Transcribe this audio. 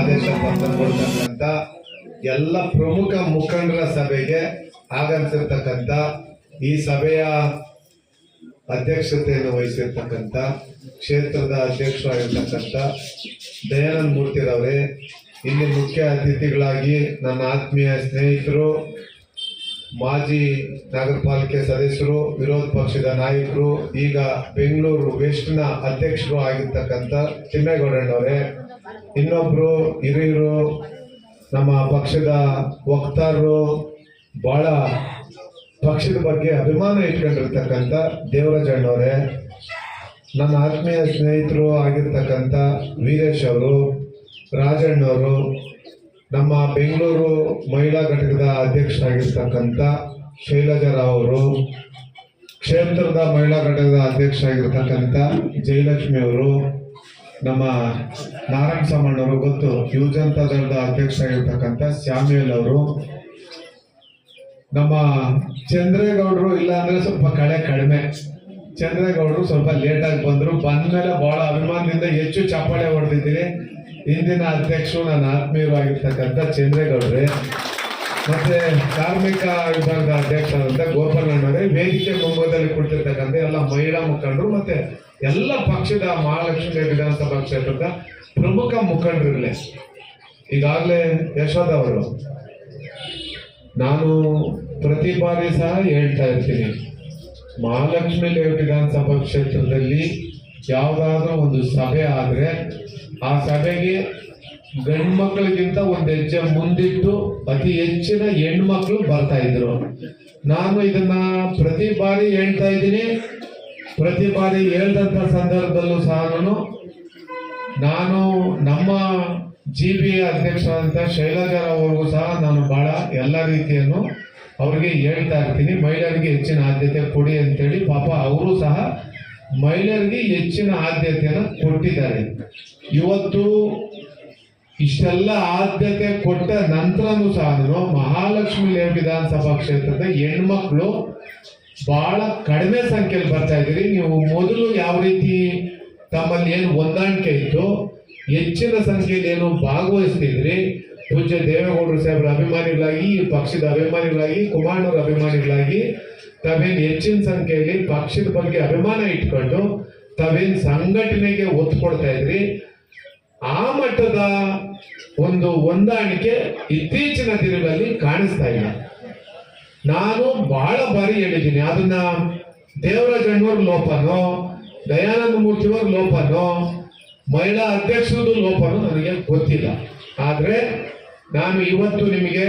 ಆದೇಶ ಪತ್ರ ಕೊಡ್ತಕ್ಕಂಥ ಎಲ್ಲ ಪ್ರಮುಖ ಮುಖಂಡರ ಸಭೆಗೆ ಆಗಮಿಸಿರ್ತಕ್ಕಂಥ ಈ ಸಭೆಯ ಅಧ್ಯಕ್ಷತೆಯನ್ನು ವಹಿಸಿರ್ತಕ್ಕಂಥ ಕ್ಷೇತ್ರದ ಅಧ್ಯಕ್ಷರಾಗಿರ್ತಕ್ಕಂಥ ದಯಾನಂದ ಮೂರ್ತಿರವರೇ, ಇಲ್ಲಿ ಮುಖ್ಯ ಅತಿಥಿಗಳಾಗಿ ನನ್ನ ಆತ್ಮೀಯ ಸ್ನೇಹಿತರು, ಮಾಜಿ ನಗರ ಪಾಲಿಕೆ ಸದಸ್ಯರು, ವಿರೋಧ ಪಕ್ಷದ ನಾಯಕರು, ಈಗ ಬೆಂಗಳೂರು ವೆಸ್ಟ್ನ ಅಧ್ಯಕ್ಷರು ಆಗಿರ್ತಕ್ಕಂಥ ತಿಮ್ಮೇಗೌಡಣ್ಣವರೇ, ಇನ್ನೊಬ್ರು ಹಿರಿಯರು, ನಮ್ಮ ಪಕ್ಷದ ವಕ್ತಾರರು, ಬಹಳ ಪಕ್ಷದ ಬಗ್ಗೆ ಅಭಿಮಾನ ಇಟ್ಕೊಂಡಿರ್ತಕ್ಕಂಥ ದೇವರಾಜಣ್ಣವರೇ, ನನ್ನ ಆತ್ಮೀಯ ಸ್ನೇಹಿತರು ಆಗಿರ್ತಕ್ಕಂಥ ವೀರೇಶ್ ಅವರು, ರಾಜಣ್ಣವರು, ನಮ್ಮ ಬೆಂಗಳೂರು ಮಹಿಳಾ ಘಟಕದ ಅಧ್ಯಕ್ಷರಾಗಿರ್ತಕ್ಕಂಥ ಶೈಲಜಾ ರಾವ್ ಅವರು, ಕ್ಷೇತ್ರದ ಮಹಿಳಾ ಘಟಕದ ಅಧ್ಯಕ್ಷರಾಗಿರ್ತಕ್ಕಂಥ ಜಯಲಕ್ಷ್ಮಿ ಅವರು, ನಮ್ಮ ನಾರಾಯಣ ಸಾಮಣ್ಣವರು, ಗೊತ್ತು ಯುವಜನತಾ ದಳದ ಅಧ್ಯಕ್ಷರಾಗಿರ್ತಕ್ಕಂಥ ಸ್ಯಾಮ್ಯುಯಲ್ ಅವರು, ನಮ್ಮ ಚಂದ್ರೇಗೌಡರು ಇಲ್ಲ ಅಂದ್ರೆ ಸ್ವಲ್ಪ ಕಡಿಮೆ ಚಂದ್ರೇಗೌಡರು ಸ್ವಲ್ಪ ಲೇಟಾಗಿ ಬಂದರು. ಬಂದ್ಮೇಲೆ ಬಹಳ ಅಭಿಮಾನದಿಂದ ಹೆಚ್ಚು ಚಪ್ಪಾಳೆ ಹೊಡೆದಿದ್ದೀರಿ. ಇಂದಿನ ಅಧ್ಯಕ್ಷರು ನನ್ನ ಆತ್ಮೀಯರು ಆಗಿರ್ತಕ್ಕಂಥ ಚಂದ್ರೇಗೌಡ್ರೆ, ಮತ್ತೆ ಕಾರ್ಮಿಕ ವಿಭಾಗದ ಅಧ್ಯಕ್ಷರಾದಂಥ ಗೋಪಾಲಣ್ಣವರೇ, ವೇದಿಕೆ ಮುಂಭಾಗದಲ್ಲಿ ಕುಳಿತಿರ್ತಕ್ಕಂಥ ಎಲ್ಲ ಮಹಿಳಾ ಮುಖಂಡರು, ಮತ್ತೆ ಎಲ್ಲ ಪಕ್ಷದ ಮಹಾಲಕ್ಷ್ಮಿ ವಿಧಾನಸಭಾ ಕ್ಷೇತ್ರದ ಪ್ರಮುಖ ಮುಖಂಡರಿರಲಿ. ಈಗಾಗಲೇ ಯಶೋಧ ಅವರು, ನಾನು ಪ್ರತಿ ಬಾರಿ ಸಹ ಹೇಳ್ತಾ ಇರ್ತೀನಿ, ಮಹಾಲಕ್ಷ್ಮಿ ವಿಧಾನಸಭಾ ಕ್ಷೇತ್ರದಲ್ಲಿ ಯಾವುದಾದ್ರೂ ಒಂದು ಸಭೆ ಆದರೆ ಆ ಸಭೆಗೆ ಗಂಡು ಮಕ್ಕಳಿಗಿಂತ ಒಂದು ಹೆಜ್ಜೆ ಮುಂದಿಟ್ಟು ಅತಿ ಹೆಚ್ಚಿನ ಹೆಣ್ಮಕ್ಳು ಬರ್ತಾ ಇದ್ರು. ನಾನು ಇದನ್ನ ಪ್ರತಿ ಬಾರಿ ಹೇಳ್ತಾ ಇದ್ದೀನಿ. ಪ್ರತಿ ಬಾರಿ ಹೇಳ್ದಂಥ ಸಂದರ್ಭದಲ್ಲೂ ಸಹ ನಾನು ನಮ್ಮ GB ಅಧ್ಯಕ್ಷರಾದಂಥ ಶೈಲಜಾ ಅವ್ರಿಗೂ ಸಹ ನಾನು ಬಹಳ ಎಲ್ಲ ರೀತಿಯನ್ನು ಅವ್ರಿಗೆ ಹೇಳ್ತಾ ಇರ್ತೀನಿ, ಮಹಿಳೆಯರಿಗೆ ಹೆಚ್ಚಿನ ಆದ್ಯತೆ ಕೊಡಿ ಅಂತೇಳಿ. ಪಾಪ ಅವರು ಸಹ ಮಹಿಳೆಯರಿಗೆ ಹೆಚ್ಚಿನ ಆದ್ಯತೆಯನ್ನು ಕೊಟ್ಟಿದ್ದಾರೆ. ಇವತ್ತು ಇಷ್ಟೆಲ್ಲ ಆದ್ಯತೆ ಕೊಟ್ಟ ನಂತರನೂ ಸಹ ಮಹಾಲಕ್ಷ್ಮಿ ವಿಧಾನಸಭಾ ಕ್ಷೇತ್ರದ ಹೆಣ್ಮಕ್ಳು ಬಹಳ ಕಡಿಮೆ ಸಂಖ್ಯೆಯಲ್ಲಿ ಬರ್ತಾ ಇದ್ದೀರಿ. ನೀವು ಮೊದಲು ಯಾವ ರೀತಿ ತಮ್ಮಲ್ಲಿ ಏನು ಹೊಂದಾಣಿಕೆ ಇತ್ತು, ಹೆಚ್ಚಿನ ಸಂಖ್ಯೆಯಲ್ಲಿ ಏನು ಭಾಗವಹಿಸ್ತಿದ್ರಿ, ಪೂಜ್ಯ ದೇವೇಗೌಡರು ಸಾಹೇಬರ ಅಭಿಮಾನಿಗಳಾಗಿ, ಪಕ್ಷದ ಅಭಿಮಾನಿಗಳಾಗಿ, ಕುಮಾರಣ್ಣವರ ಅಭಿಮಾನಿಗಳಾಗಿ ತಾವೇನು ಹೆಚ್ಚಿನ ಸಂಖ್ಯೆಯಲ್ಲಿ ಪಕ್ಷದ ಬಗ್ಗೆ ಅಭಿಮಾನ ಇಟ್ಕೊಂಡು ತಾವೇನು ಸಂಘಟನೆಗೆ ಒತ್ತು ಕೊಡ್ತಾ ಇದ್ರಿ, ಆ ಮಟ್ಟದ ಒಂದು ಹೊಂದಾಣಿಕೆ ಇತ್ತೀಚಿನ ದಿನಗಳಲ್ಲಿ ಕಾಣಿಸ್ತಾ ಇಲ್ಲ. ನಾನು ಬಹಳ ಬಾರಿ ಹೇಳಿದ್ದೀನಿ, ಅದನ್ನ ದೇವರಾಜಣ್ಣವ್ರ ಲೋಪನೋ, ದಯಾನಂದ ಮೂರ್ತಿಯವ್ರ ಲೋಪನೋ, ಮಹಿಳಾ ಅಧ್ಯಕ್ಷರದ್ದು ಲೋಪನೋ ನನಗೆ ಗೊತ್ತಿಲ್ಲ. ಆದ್ರೆ ನಾನು ಇವತ್ತು ನಿಮಗೆ